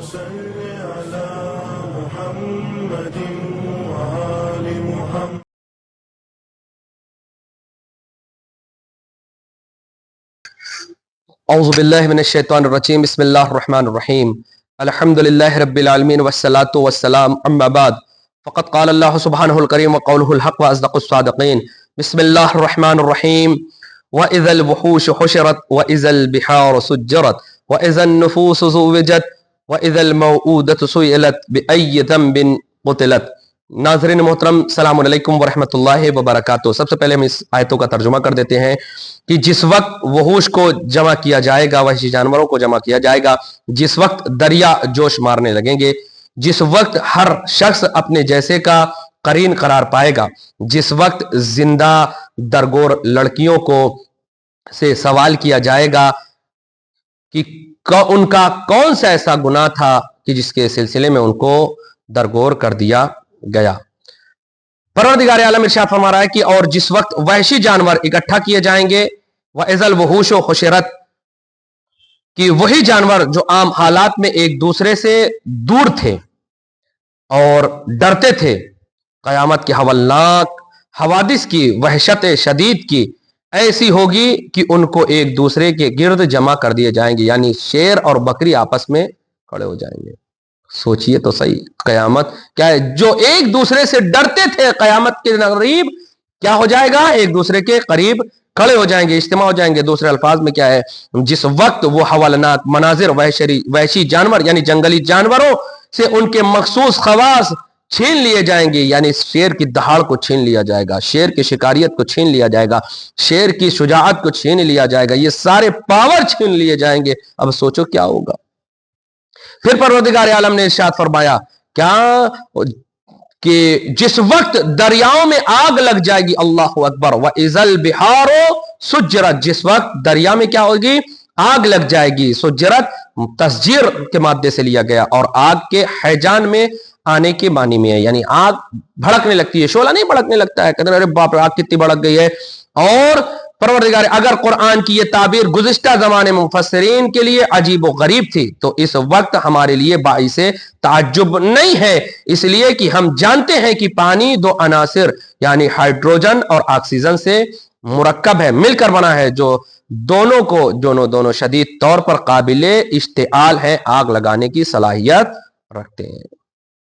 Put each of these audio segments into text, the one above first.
صل على محمد وآل محمد. اعوذ باللہ من الشیطان الرجیم. بسم اللہ الرحمن الرحیم. الحمد للہ رب العالمین والصلاة والسلام. اما بعد فقد قال اللہ سبحانہ الکریم وقولہ الحق واصدق الصادقین. بسم اللہ الرحمن الرحیم. وَإِذَا الْوُحُوشُ حُشِرَتْ وَإِذَا الْبِحَارُ سُجِّرَتْ وَإِذَا النُّفُوسُ زُوِّجَتْ وَإِذَا الْمَوْءُودَةُ سُئِلَتْ بِأَيِّ ذَنبٍ قُتِلَتْ. ناظرین محترم، السلام علیکم ورحمۃ اللہ وبرکاتہ. سب سے پہلے ہم اس آیتوں کا ترجمہ کر دیتے ہیں کہ جس وقت وحوش کو جمع کیا جائے گا، وحشی جانوروں کو جمع کیا جائے گا، جس وقت دریا جوش مارنے لگیں گے، جس وقت ہر شخص اپنے جیسے کا قرین قرار پائے گا، جس وقت زندہ درگور لڑکیوں کو سے سوال کیا جائے گا کہ ان کا کون سا ایسا گناہ تھا کہ جس کے سلسلے میں ان کو درگور کر دیا گیا. پروردگار عالم ارشاد فرما رہا ہے کہ اور جس وقت وحشی جانور اکٹھا کیے جائیں گے، وَإِذَا الْوُحُوشُ حُشِرَتْ، کہ وہی جانور جو عام حالات میں ایک دوسرے سے دور تھے اور ڈرتے تھے، قیامت کے ہولناک حوادث کی، وحشت شدید کی ایسی ہوگی کہ ان کو ایک دوسرے کے گرد جمع کر دیے جائیں گے، یعنی شیر اور بکری آپس میں کھڑے ہو جائیں گے. سوچئے تو صحیح، قیامت کیا ہے؟ جو ایک دوسرے سے ڈرتے تھے قیامت کے قریب کیا ہو جائے گا؟ ایک دوسرے کے قریب کھڑے ہو جائیں گے، اجتماع ہو جائیں گے. دوسرے الفاظ میں کیا ہے؟ جس وقت وہ حوالناک مناظر وحشی جانور یعنی جنگلی جانوروں سے ان کے مخصوص خواص چھین لیے جائیں گے، یعنی شیر کی دہاڑ کو چھین لیا جائے گا، شیر کی شکاریت کو چھین لیا جائے گا، شیر کی شجاعت کو چھین لیا جائے گا، یہ سارے پاور چھین لیے جائیں گے. اب سوچو کیا ہوگا. پھر پروردگار عالم نے ارشاد فرمایا کیا کہ جس وقت دریاؤں میں آگ لگ جائے گی، اللہ اکبر، وَإِذَا الْبِحَارُ سُجِّرَتْ، جس وقت دریا میں کیا ہوگی؟ آگ لگ جائے گی. سجرت تسجیر کے مادے سے لیا گیا اور آگ کے حیجان میں آنے کے معنی میں ہے، یعنی آگ بھڑکنے لگتی ہے، شعلہ نہیں بھڑکنے لگتا ہے، کہتے ہیں ارے باپ رے آگ کتنی بھڑک گئی ہے. اور پروردگار اگر قرآن کی یہ تعبیر گزشتہ زمانے میں مفسرین کے لیے عجیب و غریب تھی تو اس وقت ہمارے لیے باعث تعجب نہیں ہے، اس لیے کہ ہم جانتے ہیں کہ پانی دو عناصر یعنی ہائیڈروجن اور آکسیجن سے مرکب ہے، مل کر بنا ہے، جو دونوں شدید طور پر قابل اشتعال ہے، آگ لگانے کی صلاحیت رکھتے ہیں.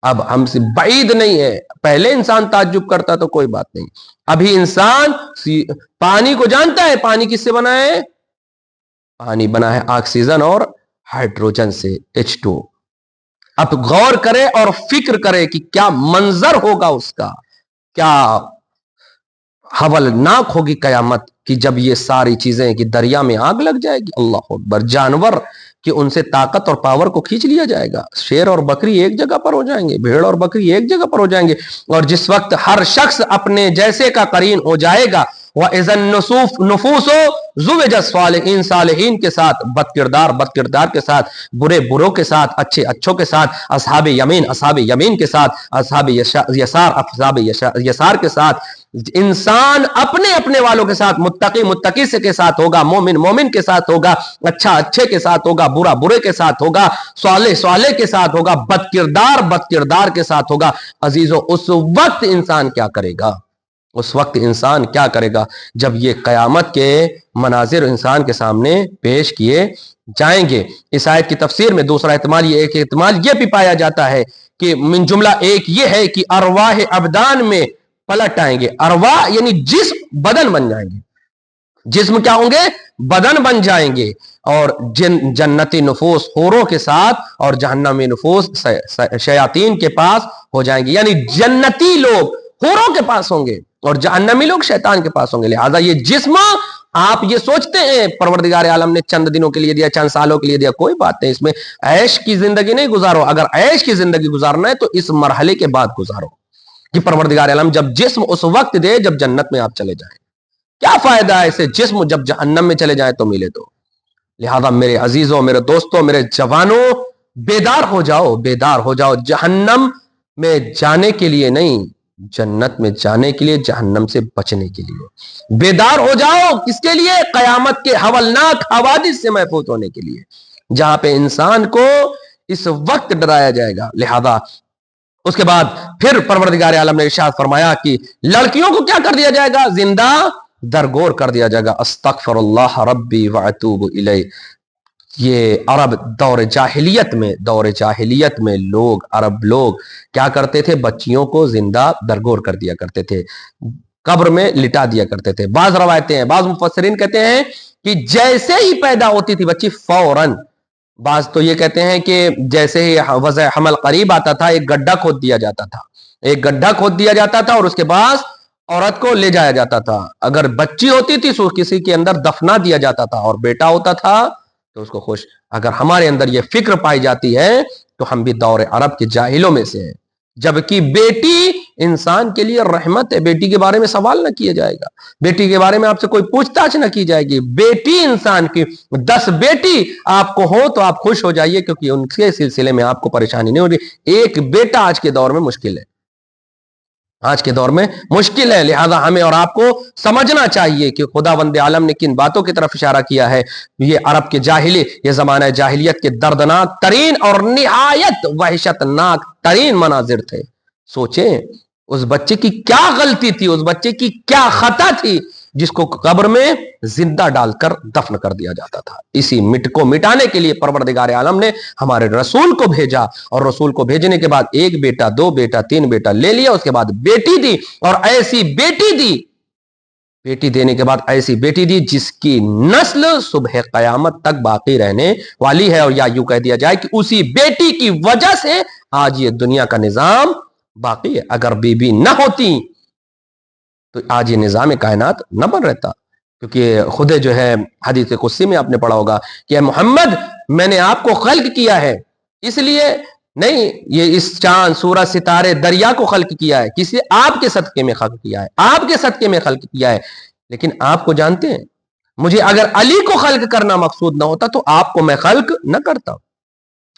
اب ہم سے بعید نہیں ہے، پہلے انسان تعجب کرتا تو کوئی بات نہیں، ابھی انسان پانی کو جانتا ہے. پانی کس سے بنا ہے؟ پانی بنا ہے آکسیجن اور ہائیڈروجن سے، H2. اب غور کرے اور فکر کرے کہ کیا منظر ہوگا اس کا، کیا ہولناک ہوگی قیامت کہ جب یہ ساری چیزیں کہ دریا میں آگ لگ جائے گی. اللہ اکبر. جانور کہ ان سے طاقت اور پاور کو کھینچ لیا جائے گا، شیر اور بکری ایک جگہ پر ہو جائیں گے، بھیڑ اور بکری ایک جگہ پر ہو جائیں گے. اور جس وقت ہر شخص اپنے جیسے کا قرین ہو جائے گا، وَإِذَا النُّفُوسُ زُوِّجَتْ، صالحین کے ساتھ بد کردار کے ساتھ، بروں کے ساتھ، اچھوں کے ساتھ، اصحاب یمین کے ساتھ، اصحاب یسار کے ساتھ، انسان اپنے والوں کے ساتھ، متقی سے کے ساتھ ہوگا، مومن کے ساتھ ہوگا، اچھے کے ساتھ ہوگا، برے کے ساتھ ہوگا، صالح کے ساتھ ہوگا، بد کردار کے ساتھ ہوگا. عزیزو، اس وقت انسان کیا کرے گا؟ اس وقت انسان کیا کرے گا جب یہ قیامت کے مناظر انسان کے سامنے پیش کیے جائیں گے؟ اس آیت کی تفسیر میں دوسرا احتمال یہ بھی پایا جاتا ہے کہ من جملہ ایک یہ ہے کہ ارواح ابدان میں پلٹ آئیں گے. ارواح یعنی جسم بدن بن جائیں گے، جسم کیا ہوں گے؟ بدن بن جائیں گے. اور جنتی نفوس حوروں کے ساتھ اور جہنمی نفوس شیاطین کے پاس ہو جائیں گے، یعنی جنتی لوگ حوروں کے پاس ہوں گے اور جہنمی لوگ شیطان کے پاس ہوں گے. لہذا یہ جسم آپ یہ سوچتے ہیں پروردگار عالم نے چند دنوں کے لیے دیا، چند سالوں کے لیے دیا، کوئی بات نہیں، اس میں عیش کی زندگی نہیں گزارو. اگر عیش کی زندگی گزارنا ہے تو اس مرحلے کے بعد گزارو کہ پروردگار عالم جب جسم اس وقت دے جب جنت میں آپ چلے جائیں. کیا فائدہ ہے اسے جسم جب جہنم میں چلے جائیں تو ملے تو. لہذا میرے عزیزوں، میرے دوستوں، میرے جوانوں، بیدار ہو جاؤ. جہنم میں جانے کے لیے نہیں، جنت میں جانے کے لیے، جہنم سے بچنے کے لیے بیدار ہو جاؤ. کس کے لیے؟ قیامت کے ہولناک حوادث سے محفوظ ہونے کے لیے، جہاں پہ انسان کو اس وقت ڈرایا جائے گا. لہذا اس کے بعد پھر پروردگار عالم نے ارشاد فرمایا کہ لڑکیوں کو کیا کر دیا جائے گا؟ زندہ درگور کر دیا جائے گا. استغفر اللہ ربی واتوب الیہ. یہ عرب دور جاہلیت میں عرب لوگ کیا کرتے تھے؟ بچیوں کو زندہ درگور کر دیا کرتے تھے، قبر میں لٹا دیا کرتے تھے. بعض روایتیں ہیں، بعض مفسرین کہتے ہیں کہ جیسے ہی پیدا ہوتی تھی بچی فوراً، بعض تو یہ کہتے ہیں کہ جیسے ہی وضع حمل قریب آتا تھا ایک گڈھا کھود دیا جاتا تھا اور اس کے بعد عورت کو لے جایا جاتا تھا. اگر بچی ہوتی تھی تو کسی کے اندر دفنا دیا جاتا تھا، اور بیٹا ہوتا تھا تو اس کو خوش. اگر ہمارے اندر یہ فکر پائی جاتی ہے تو ہم بھی دور عرب کے جاہلوں میں سے ہیں. جبکہ بیٹی انسان کے لیے رحمت ہے. بیٹی کے بارے میں سوال نہ کیا جائے گا، بیٹی کے بارے میں آپ سے کوئی پوچھ تاچھ نہ کی جائے گی. بیٹی انسان کی 10 بیٹی آپ کو ہو تو آپ خوش ہو جائیے، کیونکہ ان کے سلسلے میں آپ کو پریشانی نہیں ہوگی. ایک بیٹا آج کے دور میں مشکل ہے، لہذا ہمیں اور آپ کو سمجھنا چاہیے کہ خداوند عالم نے کن باتوں کی طرف اشارہ کیا ہے. یہ عرب کے یہ زمانہ جاہلیت کے دردناک ترین اور نہایت وحشت ناک ترین مناظر تھے. سوچیں اس بچے کی کیا غلطی تھی، اس بچے کی کیا خطا تھی جس کو قبر میں زندہ ڈال کر دفن کر دیا جاتا تھا. اسی کو مٹانے کے لیے پروردگار عالم نے ہمارے رسول کو بھیجا، اور رسول کو بھیجنے کے بعد 1 بیٹا 2 بیٹا 3 بیٹا لے لیا. اس کے بعد بیٹی دی، اور ایسی بیٹی دینے کے بعد ایسی بیٹی دی جس کی نسل صبح قیامت تک باقی رہنے والی ہے. اور یا یوں کہہ دیا جائے کہ اسی بیٹی کی وجہ سے آج یہ دنیا کا نظام باقی ہے. اگر بیوی نہ ہوتی تو آج یہ نظام کائنات نہ بن رہتا. کیونکہ خود جو ہے حدیث قدسی میں آپ نے پڑھا ہوگا کہ اے محمد میں نے آپ کو خلق کیا ہے، اس لیے نہیں یہ اس چاند سورج ستارے دریا کو خلق کیا ہے، کسی آپ کے صدقے میں خلق کیا ہے. لیکن آپ کو جانتے ہیں مجھے اگر علی کو خلق کرنا مقصود نہ ہوتا تو آپ کو میں خلق نہ کرتا.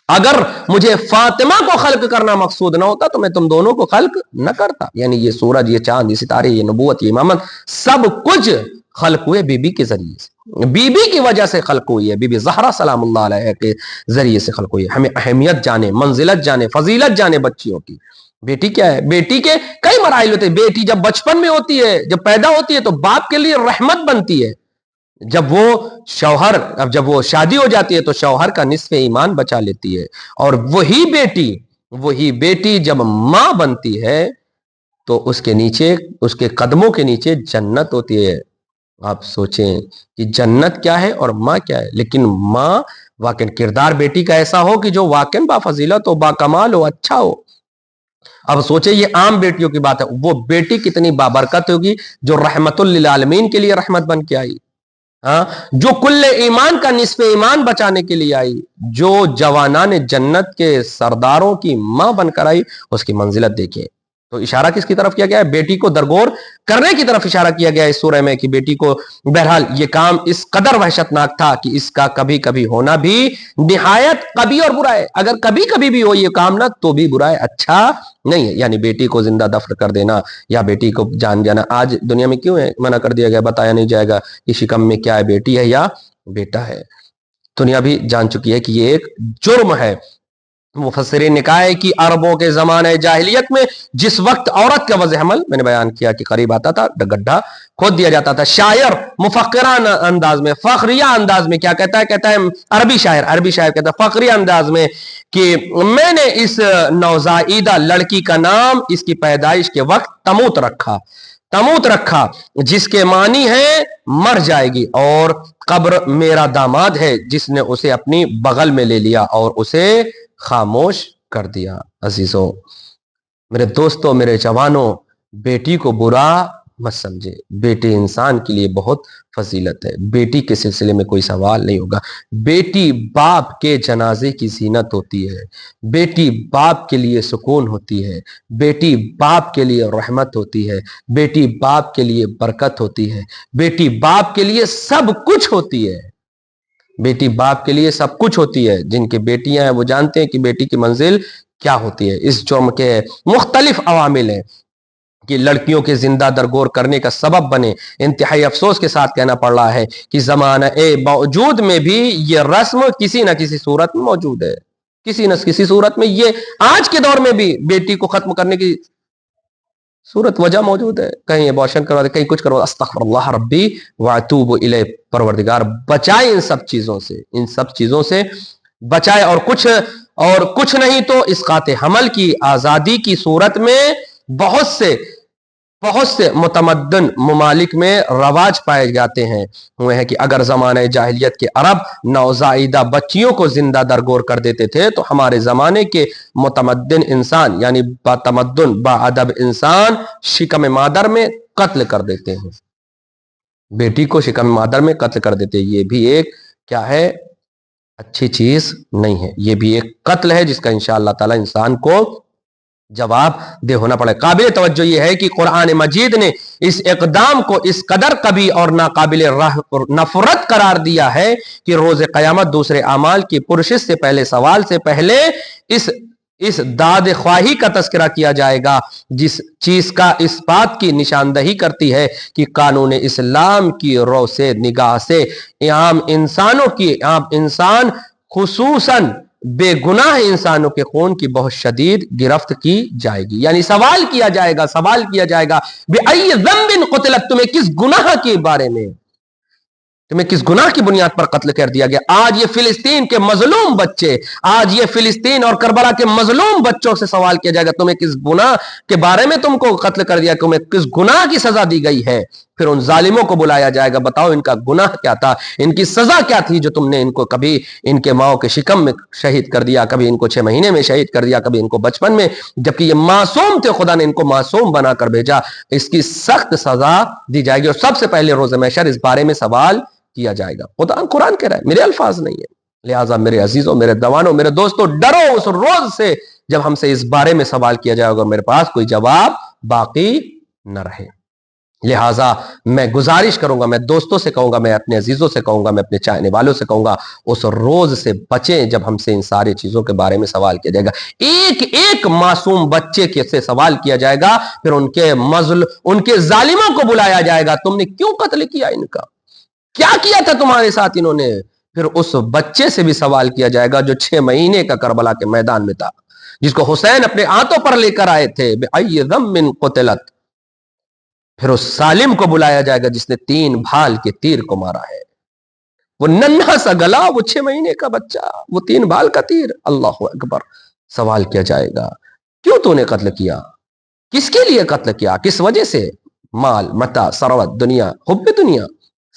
اگر مجھے فاطمہ کو خلق کرنا مقصود نہ ہوتا تو میں تم دونوں کو خلق نہ کرتا. یعنی یہ سورج، یہ چاند، یہ ستارے، یہ نبوت، یہ امامت، سب کچھ خلق ہوئے بی بی کے ذریعے سے، بی بی کی وجہ سے خلق ہوئی ہے. بی بی زہرا سلام اللہ علیہ کے ذریعے سے خلق ہوئی ہے. ہمیں اہمیت جانے، منزلت جانے، فضیلت جانے بچیوں کی. بیٹی کیا ہے؟ بیٹی کے کئی مراحل ہوتے ہیں. بیٹی جب بچپن میں ہوتی ہے، جب پیدا ہوتی ہے تو باپ کے لیے رحمت بنتی ہے. جب وہ شادی ہو جاتی ہے تو شوہر کا نصف ایمان بچا لیتی ہے. اور وہی بیٹی جب ماں بنتی ہے تو اس کے قدموں کے نیچے جنت ہوتی ہے. آپ سوچیں کہ جنت کیا ہے اور ماں کیا ہے. لیکن ماں واقعی کردار بیٹی کا ایسا ہو کہ جو واقعی با فضیلت ہو، با کمال ہو، اچھا ہو. اب سوچیں یہ عام بیٹیوں کی بات ہے، وہ بیٹی کتنی بابرکت ہوگی جو رحمت للعالمین کے لیے رحمت بن کے آئی، جو کل ایمان کا نصف ایمان بچانے کے لیے آئی، جو جوانان جنت کے سرداروں کی ماں بن کر آئی. اس کی منزلت دیکھیں. تو اشارہ کس کی طرف کیا گیا ہے؟ بیٹی کو درگور کرنے کی طرف اشارہ کیا گیا ہے اس سورہ میں، کہ بیٹی کو بہرحال یہ کام اس قدر وحشتناک تھا کہ اس کا کبھی کبھی ہونا بھی نہایت قبیح اور برا ہے. اگر کبھی کبھی بھی ہو یہ کام نہ تو بھی برا ہے، اچھا نہیں ہے. یعنی بیٹی کو زندہ دفن کر دینا یا بیٹی کو جان جانا آج دنیا میں کیوں ہے منع کر دیا گیا، بتایا نہیں جائے گا کہ شکم میں کیا ہے، بیٹی ہے یا بیٹا ہے. دنیا بھی جان چکی ہے کہ یہ ایک جرم ہے. مفسرین نے کہا ہے کہ عربوں کے زمانہ جاہلیت میں جس وقت عورت کا وضع حمل میں نے بیان کیا کہ قریب آتا تھا گڈھا کھود دیا جاتا تھا. شاعر مفکرانہ انداز میں، فخریہ انداز میں کیا کہتا ہے عربی شاعر کہتا ہے فخریہ انداز میں کہ میں نے اس نوزائیدہ لڑکی کا نام اس کی پیدائش کے وقت تموت رکھا جس کے معنی ہے مر جائے گی، اور قبر میرا داماد ہے جس نے اسے اپنی بغل میں لے لیا اور اسے خاموش کر دیا. عزیزوں، میرے دوستوں، میرے جوانوں، بیٹی کو برا مت سمجھے. بیٹی انسان کے لیے بہت فضیلت ہے. بیٹی کے سلسلے میں کوئی سوال نہیں ہوگا. بیٹی باپ کے جنازے کی زینت ہوتی ہے. بیٹی باپ کے لیے سکون ہوتی ہے. بیٹی باپ کے لیے رحمت ہوتی ہے. بیٹی باپ کے لیے برکت ہوتی ہے. بیٹی باپ کے لیے سب کچھ ہوتی ہے. بیٹی باپ کے لیے سب کچھ ہوتی ہے. جن کی بیٹیاں ہیں وہ جانتے ہیں کہ بیٹی کی منزل کیا ہوتی ہے. اس جرم کے مختلف عوامل ہیں کہ لڑکیوں کے زندہ درگور کرنے کا سبب بنے. انتہائی افسوس کے ساتھ کہنا پڑ رہا ہے کہ زمانہ باوجود میں بھی یہ رسم کسی نہ کسی صورت میں موجود ہے. کسی نہ کسی صورت میں. یہ آج کے دور میں بھی بیٹی کو ختم کرنے کی صورت وجہ موجود ہے. کہیں ابارشن کروا دے, کہیں کچھ کروا, استغفر اللہ ربی واتوب الیہ. پروردگار بچائے ان سب چیزوں سے, ان سب چیزوں سے بچائے. اور کچھ نہیں تو اسقاط حمل کی آزادی کی صورت میں بہت سے متمدن ممالک میں رواج پائے جاتے ہیں ہوئے ہیں کہ اگر زمانہ جاہلیت کے عرب نوزائیدہ بچیوں کو زندہ درگور کر دیتے تھے, تو ہمارے زمانے کے متمدن انسان یعنی باتمدن باادب انسان شکم مادر میں قتل کر دیتے ہیں. بیٹی کو شکم مادر میں قتل کر دیتے ہیں. یہ بھی ایک کیا ہے, اچھی چیز نہیں ہے. یہ بھی ایک قتل ہے جس کا انشاءاللہ تعالی انسان کو جواب دہ ہونا پڑے. قابل توجہ یہ ہے کہ قرآن مجید نے اس اقدام کو اس قدر قبیح اور ناقابل نفرت قرار دیا ہے کہ روز قیامت دوسرے اعمال کی پرشش سے پہلے, سوال سے پہلے اس داد خواہی کا تذکرہ کیا جائے گا جس چیز کا اس بات کی نشاندہی کرتی ہے کہ قانون اسلام کی رو سے نگاہ سے عام انسان خصوصاً بے گناہ انسانوں کے خون کی بہت شدید گرفت کی جائے گی. یعنی سوال کیا جائے گا بِأَيِّ ذَنبٍ قُتِلَتْ, تمہیں کس گناہ کے بارے میں, تمہیں کس گناہ کی بنیاد پر قتل کر دیا گیا. آج یہ فلسطین کے مظلوم بچے, آج یہ فلسطین اور کربلا کے مظلوم بچوں سے سوال کیا جائے گا تمہیں کس گناہ کے بارے میں تم کو قتل کر دیا, تمہیں کس گناہ کی سزا دی گئی ہے. پھر ان ظالموں کو بلایا جائے گا, بتاؤ ان کا گناہ کیا تھا, ان کی سزا کیا تھی جو تم نے ان کو کبھی ان کے ماؤں کے شکم میں شہید کر دیا, کبھی ان کو 6 مہینے میں شہید کر دیا, کبھی ان کو بچپن میں, جبکہ یہ معصوم تھے, خدا نے ان کو معصوم بنا کر بھیجا. اس کی سخت سزا دی جائے گی اور سب سے پہلے روز محشر اس بارے میں سوال کیا جائے گا. قرآن کہہ رہا ہے, میرے الفاظ نہیں ہے. لہٰذا میرے عزیزوں, میرے دوانوں, میرے دوستوں, ڈرو اس روز سے جب ہم سے اس بارے میں سوال کیا جائے گا اور میرے پاس کوئی جواب باقی نہ رہے. لہٰذا میں گزارش کروں گا, میں دوستوں سے کہوں گا, میں اپنے عزیزوں سے کہوں گا, میں اپنے چاہنے والوں سے کہوں گا, اس روز سے بچیں جب ہم سے ان ساری چیزوں کے بارے میں سوال کیا جائے گا. ایک معصوم بچے کے سے سوال کیا جائے گا, پھر ان کے ظالموں کو بلایا جائے گا, تم نے کیوں قتل کیا ان کا, کیا کیا تھا تمہارے ساتھ انہوں نے. پھر اس بچے سے بھی سوال کیا جائے گا جو 6 مہینے کا کربلا کے میدان میں تھا, جس کو حسین اپنے ہاتھوں پر لے کر آئے تھے. بِأَيِّ ذَنبٍ قُتِلَتْ. پھر اس سالم کو بلایا جائے گا جس نے 3 بھال کے تیر کو مارا ہے. وہ ننھا سا گلا, وہ 6 مہینے کا بچہ, وہ 3 بھال کا تیر. اللہ اکبر. سوال کیا جائے گا کیوں تو نے قتل کیا, کس کے لیے قتل کیا, کس وجہ سے. مال, متاع, ثروت, دنیا, حب دنیا,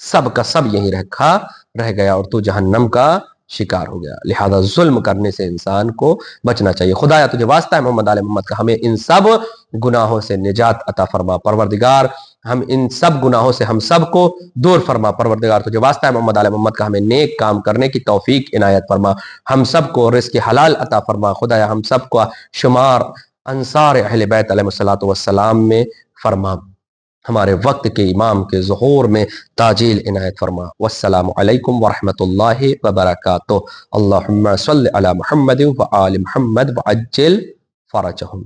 سب کا سب یہیں رہ گیا اور تو جہنم کا شکار ہو گیا. لہذا ظلم کرنے سے انسان کو بچنا چاہیے. خدایا تجھے واسطہ ہے محمد آل محمد کا, ہمیں ان سب گناہوں سے نجات عطا فرما پروردگار. ہم ان سب گناہوں سے ہم سب کو دور فرما پروردگار. تجھے واسطہ ہے محمد آل محمد کا, ہمیں نیک کام کرنے کی توفیق عنایت فرما. ہم سب کو رزق حلال عطا فرما. خدایا ہم سب کو شمار انصار اہل بیت علیہ الصلوۃ والسلام میں فرما. ہمارے وقت کے امام کے ظہور میں تاجیل عنایت فرما. والسلام علیکم ورحمۃ اللہ وبرکاتہ. اللہم صل علی محمد وآل محمد وعجل فرجہم.